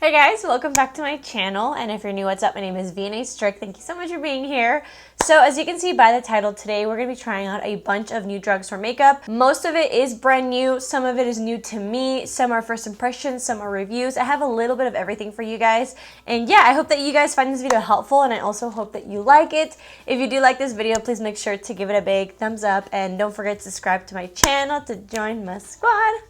Hey guys, welcome back to my channel, and if you're new, what's up? My name is vianney.strick. Thank you so much for being here. So as you can see by the title, today we're going to be trying out a bunch of new drugstore makeup. Most of it is brand new, some of it is new to me, some are first impressions, some are reviews. I have a little bit of everything for you guys, and yeah, I hope that you guys find this video helpful, and I also hope that you like it. If you do like this video, please make sure to give it a big thumbs up, and don't forget to subscribe to my channel to join my squad.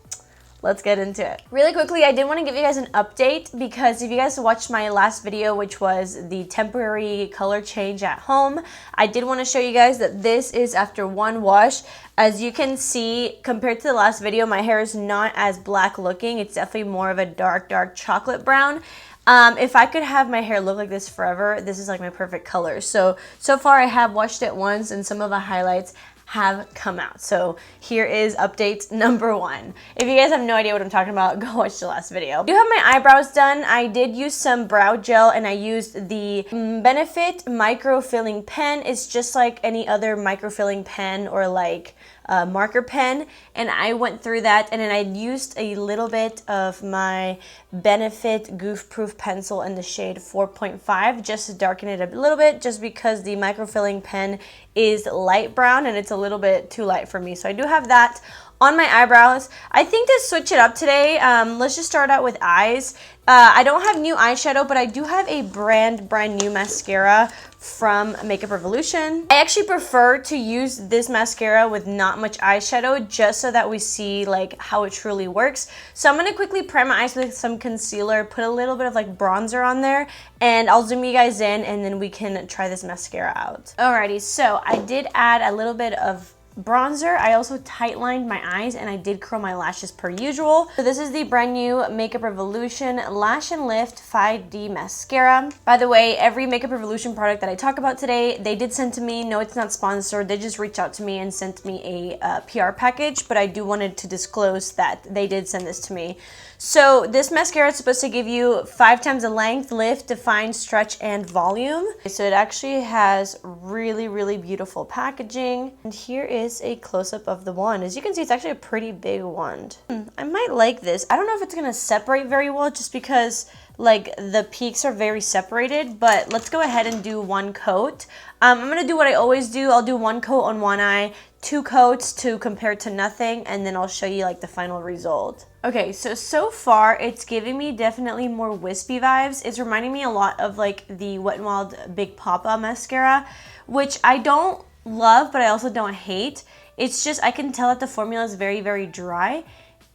Let's get into it. Really quickly, I did want to give you guys an update because if you guys watched my last video, which was the temporary color change at home, I did want to show you guys that this is after one wash. As you can see, compared to the last video, my hair is not as black looking. It's definitely more of a dark chocolate brown. If I could have my hair look like this forever, this is like my perfect color. So far I have washed it once and some of the highlights have come out. So here is update number 1. If you guys have no idea what I'm talking about, go watch the last video. I do have my eyebrows done. I did use some brow gel and I used the Benefit Microfilling pen. It's just like any other microfilling pen or like marker pen, and I went through that, and then I used a little bit of my Benefit Goof Proof pencil in the shade 4.5 just to darken it a little bit, just because the microfilling pen is light brown and it's a little bit too light for me. So I do have that on my eyebrows. I think to switch it up today, let's just start out with eyes. I don't have new eyeshadow, but I do have a brand new mascara from Makeup Revolution. I actually prefer to use this mascara with not much eyeshadow, just so that we see like how it truly works. So I'm gonna quickly prime my eyes with some concealer, put a little bit of like bronzer on there, and I'll zoom you guys in, and then we can try this mascara out. Alrighty, so I did add a little bit of bronzer. I also tight lined my eyes and I did curl my lashes per usual. So this is the brand new Makeup Revolution Lash and Lift 5D Mascara. By the way, every Makeup Revolution product that I talk about today, they did send to me. No, it's not sponsored. They just reached out to me and sent me a PR package, but I do wanted to disclose that they did send this to me. So this mascara is supposed to give you 5 times the length, lift, define, stretch, and volume. So it actually has really beautiful packaging. And here is a close-up of the wand. As you can see, it's actually a pretty big wand. I might like this. I don't know if it's gonna separate very well just because like the peaks are very separated, but let's go ahead and do one coat. I'm gonna do what I always do. I'll do one coat on one eye, 2 coats to compare to nothing, and then I'll show you like the final result. Okay, so far it's giving me definitely more wispy vibes. It's reminding me a lot of like the Wet n Wild Big Papa mascara, which I don't love, but I also don't hate. It's just I can tell that the formula is very dry,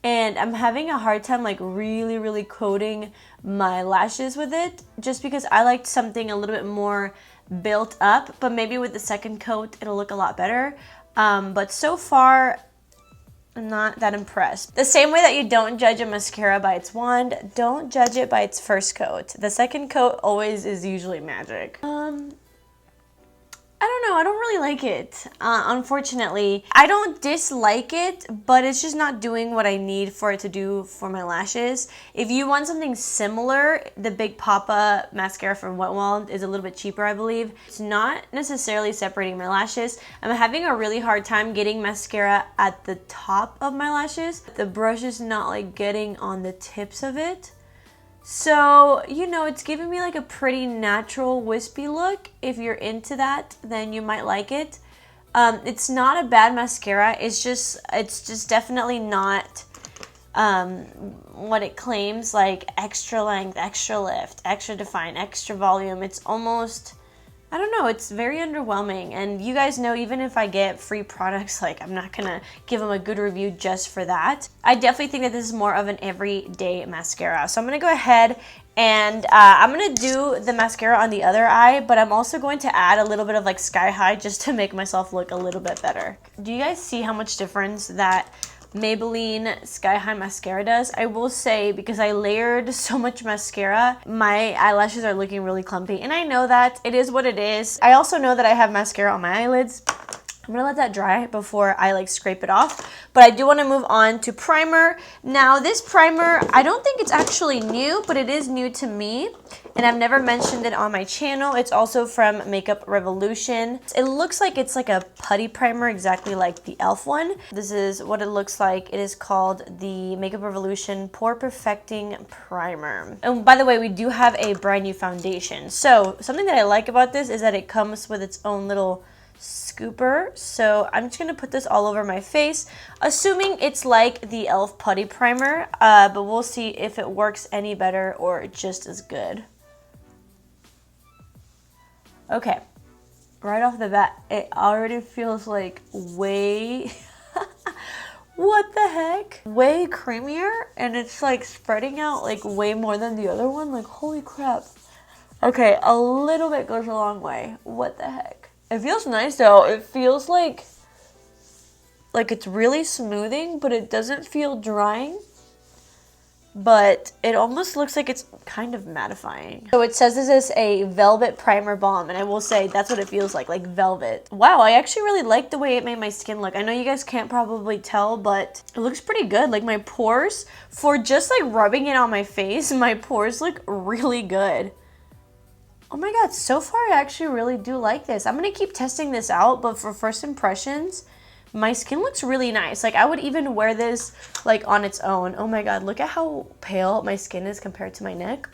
and I'm having a hard time like really coating my lashes with it, just because I liked something a little bit more built up, but maybe with the second coat it'll look a lot better. But so far I'm not that impressed. The same way that you don't judge a mascara by its wand, don't judge it by its first coat. The second coat always is usually magic. I don't know, I don't really like it, unfortunately. I don't dislike it, but it's just not doing what I need for it to do for my lashes. If you want something similar, the Big Papa mascara from Wet n Wild is a little bit cheaper, I believe. It's not necessarily separating my lashes. I'm having a really hard time getting mascara at the top of my lashes. The brush is not like getting on the tips of it. So, you know, it's giving me like a pretty natural wispy look. If you're into that, then you might like it. It's not a bad mascara. It's just definitely not what it claims, like extra length, extra lift, extra define, extra volume. It's almost, I don't know, it's very underwhelming. And you guys know, even if I get free products, like I'm not gonna give them a good review just for that. I definitely think that this is more of an everyday mascara. So I'm gonna go ahead and I'm gonna do the mascara on the other eye, but I'm also going to add a little bit of like Sky High just to make myself look a little bit better. Do you guys see how much difference that Maybelline Sky High mascara does? I will say, because I layered so much mascara, my eyelashes are looking really clumpy, and I know that it is what it is. I also know that I have mascara on my eyelids, I'm gonna let that dry before I like scrape it off, but I do want to move on to primer. Now this primer, I don't think it's actually new, but it is new to me, and I've never mentioned it on my channel. It's also from Makeup Revolution. It looks like it's like a putty primer, exactly like the e.l.f. one. This is what it looks like. It is called the Makeup Revolution Pore Perfecting Primer. And by the way, we do have a brand new foundation. So something that I like about this is that it comes with its own little scooper. So I'm just gonna put this all over my face, assuming it's like the e.l.f. putty primer, but we'll see if it works any better or just as good. Okay, right off the bat, it already feels like way what the heck, way creamier, and it's like spreading out like way more than the other one. Like, holy crap. Okay, a little bit goes a long way. What the heck. It feels nice though. It feels like it's really smoothing, but it doesn't feel drying. But it almost looks like it's kind of mattifying. So it says this is a velvet primer balm, and I will say that's what it feels like velvet. Wow, I actually really like the way it made my skin look. I know you guys can't probably tell, but it looks pretty good. Like my pores, for just like rubbing it on my face, my pores look really good. Oh my god, so far I actually really do like this. I'm gonna keep testing this out, but for first impressions, my skin looks really nice. Like I would even wear this like on its own. Oh my god, look at how pale my skin is compared to my neck.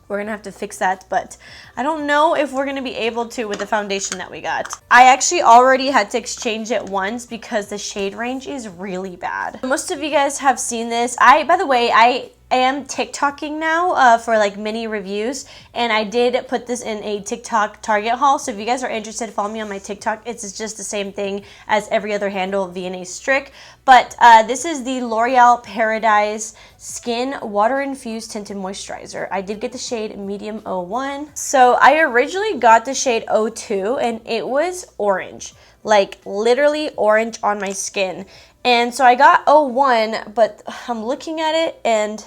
We're gonna have to fix that, but I don't know if we're gonna be able to with the foundation that we got. I actually already had to exchange it once because the shade range is really bad. Most of you guys have seen this. By the way, I am TikToking now for like mini reviews, and I did put this in a TikTok Target haul, so if you guys are interested, follow me on my TikTok. It's just the same thing as every other handle, vianney.strick. But this is the L'Oreal Paradise Skin Water Infused Tinted Moisturizer. I did get the shade medium 01. So I originally got the shade 02, and it was orange, like literally orange on my skin. And so I got 01, but I'm looking at it and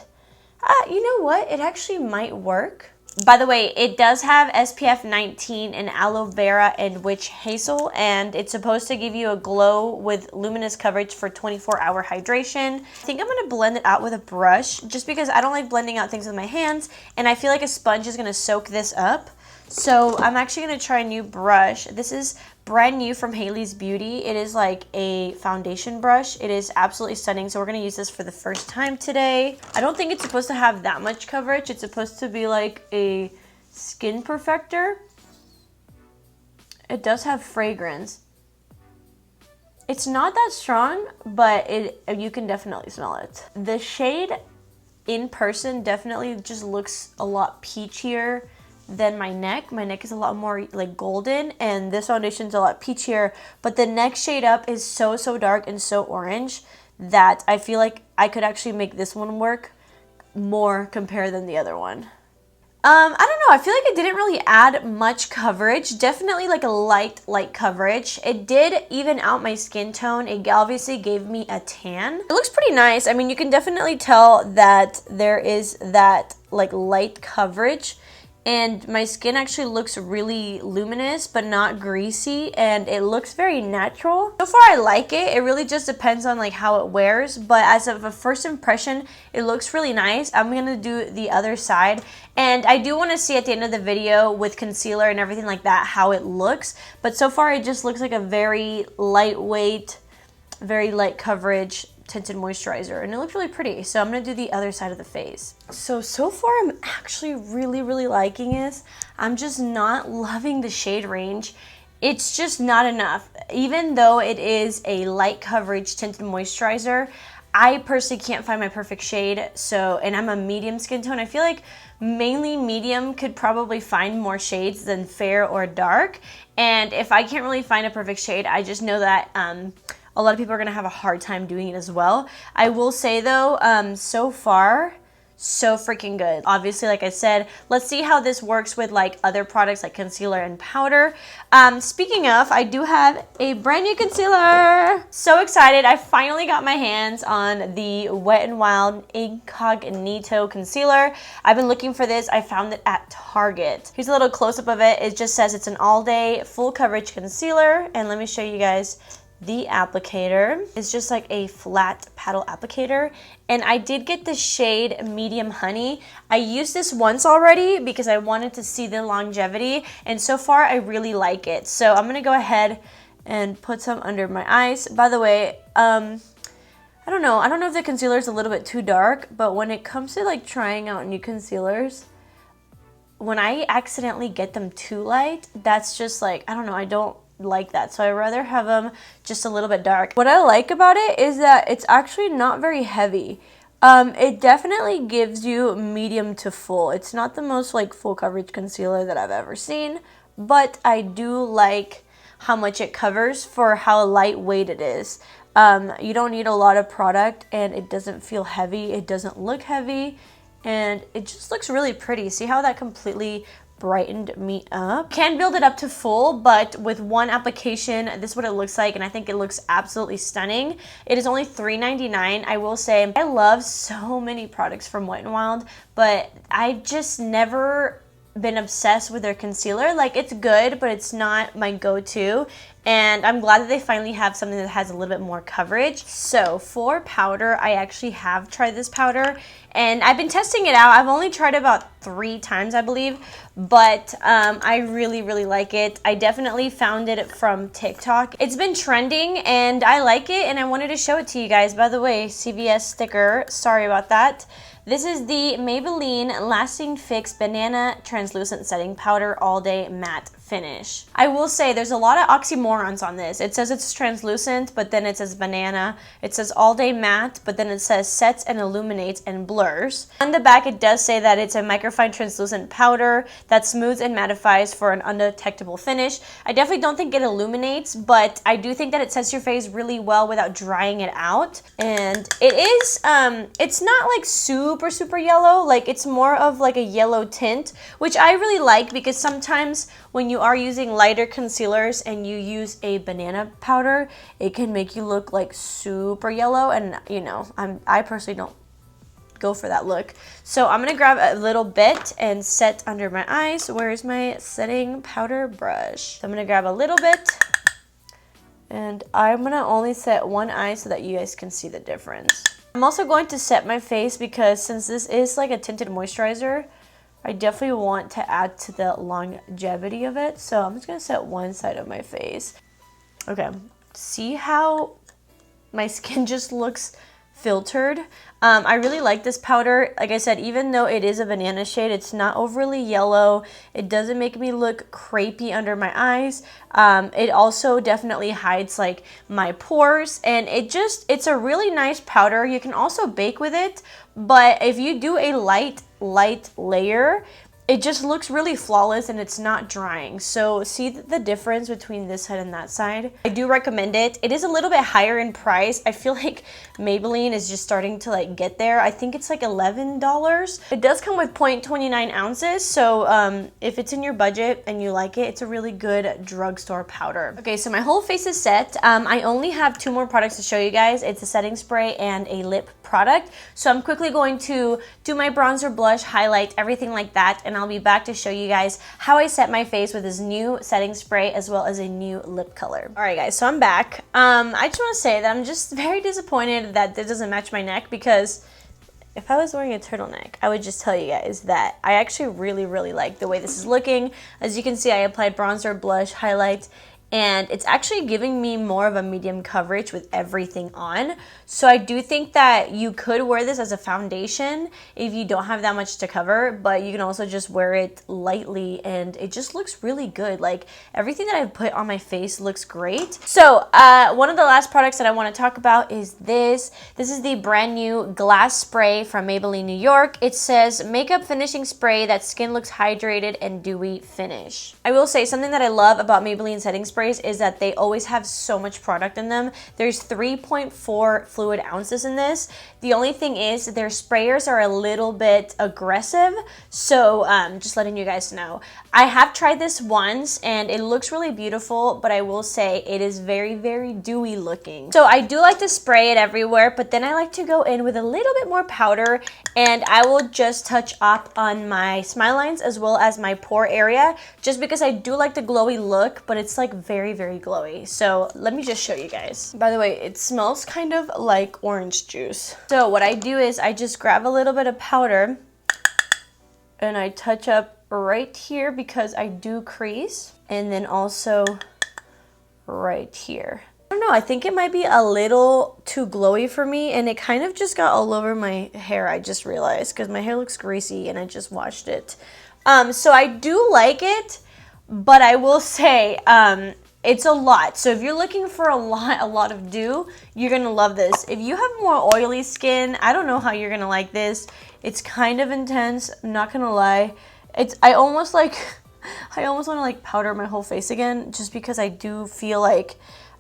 you know what? It actually might work. By the way, it does have SPF 19 and aloe vera and witch hazel, and it's supposed to give you a glow with luminous coverage for 24-hour hydration. I think I'm gonna blend it out with a brush just because I don't like blending out things with my hands, and I feel like a sponge is gonna soak this up. So I'm actually gonna try a new brush. This is brand new from Hailey's Beauty. It is like a foundation brush. It is absolutely stunning. So we're gonna use this for the first time today. I don't think it's supposed to have that much coverage. It's supposed to be like a skin perfector. It does have fragrance. It's not that strong, but you can definitely smell it. The shade in person definitely just looks a lot peachier than my neck. My neck is a lot more like golden, and this foundation is a lot peachier, but the next shade up is so dark and so orange that I feel like I could actually make this one work more compared than the other one. I don't know, I feel like it didn't really add much coverage. Definitely like a light coverage. It did even out my skin tone. It obviously gave me a tan. It looks pretty nice. I mean, you can definitely tell that there is that like light coverage, and my skin actually looks really luminous but not greasy, and it looks very natural. So far I like it. It really just depends on like how it wears, but as of a first impression, it looks really nice. I'm gonna do the other side, and I do want to see at the end of the video with concealer and everything like that how it looks, but so far it just looks like a very lightweight, very light coverage tinted moisturizer, and it looks really pretty. So I'm gonna do the other side of the face. So far I'm actually really liking this. I'm just not loving the shade range. It's just not enough. Even though it is a light coverage tinted moisturizer, I personally can't find my perfect shade. So, and I'm a medium skin tone. I feel like mainly medium could probably find more shades than fair or dark. And if I can't really find a perfect shade, I just know that a lot of people are gonna have a hard time doing it as well. I will say though, so far, so freaking good. Obviously, like I said, let's see how this works with like other products like concealer and powder. Speaking of, I do have a brand new concealer. So excited. I finally got my hands on the Wet n Wild Incognito concealer. I've been looking for this. I found it at Target. Here's a little close-up of it. It just says it's an all-day full coverage concealer. And let me show you guys the applicator. Is just like a flat paddle applicator, and I did get the shade Medium Honey. I used this once already because I wanted to see the longevity, and so far I really like it. So I'm gonna go ahead and put some under my eyes. By the way, I don't know if the concealer is a little bit too dark, but when it comes to like trying out new concealers, when I accidentally get them too light, that's just like, I don't know, I don't like that. So I'd rather have them just a little bit dark. What I like about it is that it's actually not very heavy. It definitely gives you medium to full. It's not the most like full coverage concealer that I've ever seen, but I do like how much it covers for how lightweight it is. You don't need a lot of product, and it doesn't feel heavy. It doesn't look heavy, and it just looks really pretty. See how that completely brightened me up? Can build it up to full, but with one application, this is what it looks like, and I think it looks absolutely stunning. It is only $3.99. I will say I love so many products from Wet n Wild, but I've just never been obsessed with their concealer. Like, it's good, but it's not my go-to, and I'm glad that they finally have something that has a little bit more coverage. So for powder, I actually have tried this powder, and I've been testing it out. I've only tried it about 3 times, I believe, but I really like it. I definitely found it from TikTok. It's been trending, and I like it, and I wanted to show it to you guys. By the way, CVS sticker, sorry about that. This is the Maybelline Lasting Fix Banana Translucent Setting Powder All Day Matte Finish. I will say there's a lot of oxymorons on this. It says it's translucent, but then it says banana. It says all day matte, but then it says sets and illuminates and blurs. On the back, it does say that it's a microfine translucent powder that smooths and mattifies for an undetectable finish. I definitely don't think it illuminates, but I do think that it sets your face really well without drying it out. And it is, it's not like super yellow. Like, it's more of like a yellow tint, which I really like, because sometimes when you are using lighter concealers and you use a banana powder, it can make you look like super yellow, and you know, I personally don't go for that look. So I'm gonna grab a little bit and set under my eyes. Where's my setting powder brush? So I'm gonna grab a little bit, and I'm gonna only set one eye so that you guys can see the difference. I'm also going to set my face because since this is like a tinted moisturizer, I definitely want to add to the longevity of it. So I'm just going to set one side of my face. Okay, see how my skin just looks filtered? I really like this powder. Like I said, even though it is a banana shade, it's not overly yellow. It doesn't make me look crepey under my eyes. It also definitely hides like my pores, and it's a really nice powder. You can also bake with it, but if you do a light layer, it just looks really flawless and it's not drying. So see the difference between this side and that side? I do recommend it. It is a little bit higher in price. I feel like Maybelline is just starting to like get there. I think it's like $11. It does come with 0.29 ounces. So if it's in your budget and you like it, it's a really good drugstore powder. Okay, so my whole face is set. I only have 2 more products to show you guys. It's a setting spray and a lip product. So I'm quickly going to do my bronzer, blush, highlight, everything like that, and I'll be back to show you guys how I set my face with this new setting spray as well as a new lip color. Alright guys, so I'm back. I just want to say that I'm just very disappointed that this doesn't match my neck, because if I was wearing a turtleneck, I would just tell you guys that I actually really like the way this is looking. As you can see, I applied bronzer, blush, highlight, and it's actually giving me more of a medium coverage with everything on. So I do think that you could wear this as a foundation if you don't have that much to cover, but you can also just wear it lightly and it just looks really good. Like, everything that I've put on my face looks great. So one of the last products that I want to talk about is this. This is the brand new glass spray from Maybelline New York. It says makeup finishing spray that skin looks hydrated and dewy finish. I will say something that I love about Maybelline setting spray sprays is that they always have so much product in them. There's 3.4 fluid ounces in this. The only thing is their sprayers are a little bit aggressive, so just letting you guys know. I have tried this once and it looks really beautiful, but I will say it is very, very dewy looking. So I do like to spray it everywhere, but then I like to go in with a little bit more powder, and I will just touch up on my smile lines as well as my pore area, just because I do like the glowy look, but it's like very, very glowy. So let me just show you guys. By the way, it smells kind of like orange juice. So what I do is I just grab a little bit of powder and I touch up right here because I do crease, and then also right here. I don't know, I think it might be a little too glowy for me, and it kind of just got all over my hair, I just realized, because my hair looks greasy and I just washed it. So I do like it, but I will say it's a lot. So if you're looking for a lot of dew, you're gonna love this. If you have more oily skin, I don't know how you're gonna like this. It's kind of intense, I'm not gonna lie. I almost want to like powder my whole face again, just because I do feel like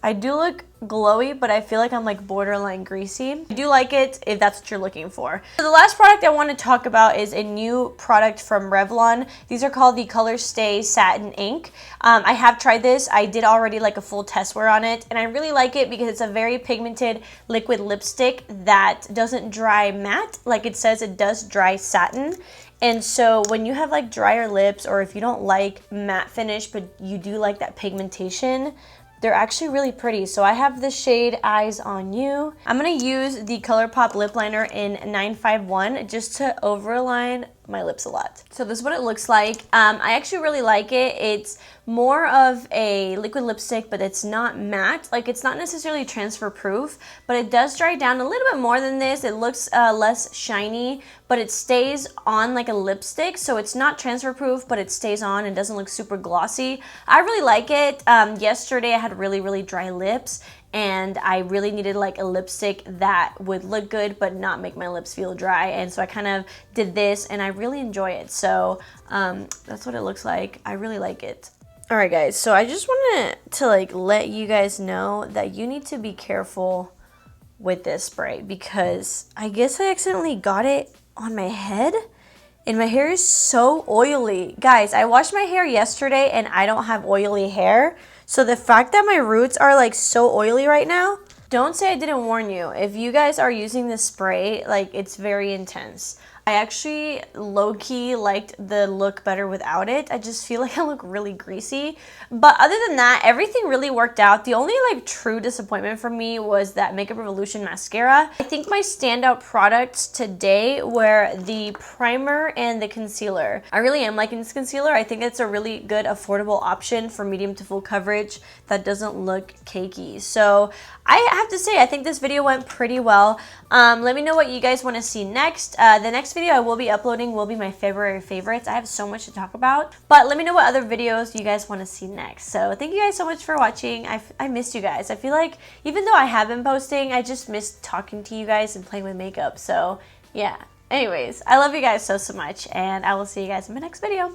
I do look glowy, but I feel like I'm like borderline greasy. I do like it if that's what you're looking for. So the last product I want to talk about is a new product from Revlon. These are called the Color Stay Satin Ink. I have tried this. I did already like a full test wear on it, and I really like it because it's a very pigmented liquid lipstick that doesn't dry matte like it says it does dry satin. And so when you have like drier lips, or if you don't like matte finish but you do like that pigmentation, they're actually really pretty. So I have the shade Eyes on You. I'm gonna use the ColourPop lip liner in 951 just to overline my lips a lot. So this is what it looks like. I actually really like it. It's more of a liquid lipstick, but it's not matte. Like, it's not necessarily transfer proof, but it does dry down a little bit more than this. It looks less shiny, but it stays on like a lipstick. So it's not transfer proof, but it stays on and doesn't look super glossy. I really like it. Yesterday I had really, really dry lips, and I really needed like a lipstick that would look good but not make my lips feel dry, and so I kind of did this and I really enjoy it. So that's what it looks like. I really like it. Alright guys, so I just wanted to like let you guys know that you need to be careful with this spray, because I guess I accidentally got it on my head and my hair is so oily. Guys, I washed my hair yesterday and I don't have oily hair. So the fact that my roots are like so oily right now, don't say I didn't warn you. If you guys are using this spray, like, it's very intense. I actually low-key liked the look better without it. I just feel like I look really greasy. But other than that, everything really worked out. The only like true disappointment for me was that Makeup Revolution mascara. I think my standout products today were the primer and the concealer. I really am liking this concealer. I think it's a really good affordable option for medium to full coverage that doesn't look cakey. So I have to say, I think this video went pretty well. Let me know what you guys want to see next. The next video I will be uploading will be my February favorites. I have so much to talk about, but let me know what other videos you guys want to see next. So thank you guys so much for watching. I missed you guys. I feel like even though I have been posting, I just missed talking to you guys and playing with makeup. So yeah, anyways, I love you guys so much, and I will see you guys in my next video.